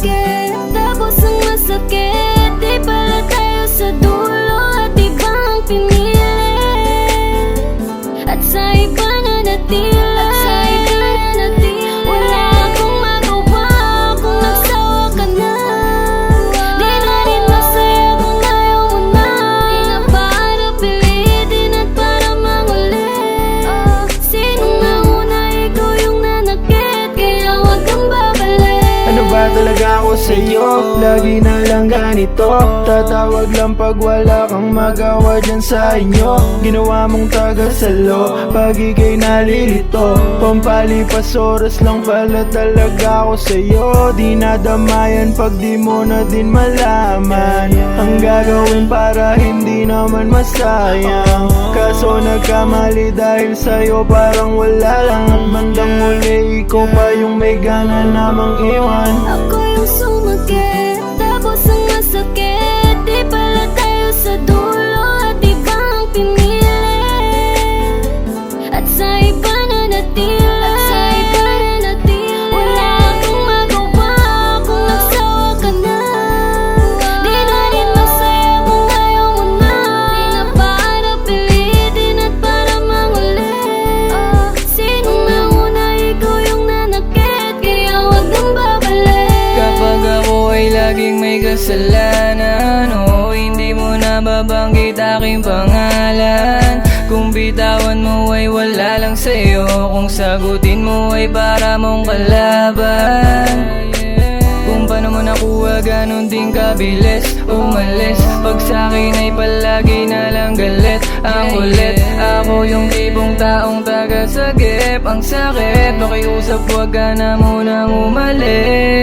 sumakit, tapos ang masakit, di pala tayo sa dulo at ibang pinili. At sa iba na natila, wala akong magawa kung nagsawa ka na. Di na rin masaya kung ayaw mo na. Di na para pilitin at para mangulit. Sino nga una, ikaw yung nanakit, kaya wag kang babalik. Ano ba talaga ako sa'yo? Lagi na lang ganito, tatawag lang pag wala kang magawa dyan sa inyo. Ginawa mong taga-salo, pag ika'y nalilito, pampalipas oras lang pala talaga ako sa'yo. Di nadamayan pag di mo na din malaman ang gagawin para hindi naman masayang. Kaso nagkamali dahil sa'yo parang wala lang. At bandang uli ikaw pa yung may gana namang iwan. Ako yung sumakit, tapos ang masakit, di pala tayo sa dulo at ibang pinili. At sa iba na natila, wala akong magawa kung nagsawa ka na. Di na rin masaya kung ayaw mo na. Di na para pilitin at para mangulit. Sino nga una, ikaw yung nanakit, kaya wag nang babalik. Kapag ako ay laging may kasalanan, hindi mo na babanggit aking pangalan. Kung bitawan mo ay wala lang sa'yo, kung sagutin mo ay para mong kalaban. Kung paano mo nakuha ganon din kabilis umalis, pag sa'kin ay palagi na lang galit. Ang kulit, ako yung tipong taong taga-sagip. Ang sakit, pakiusap wag ka na munang umalis.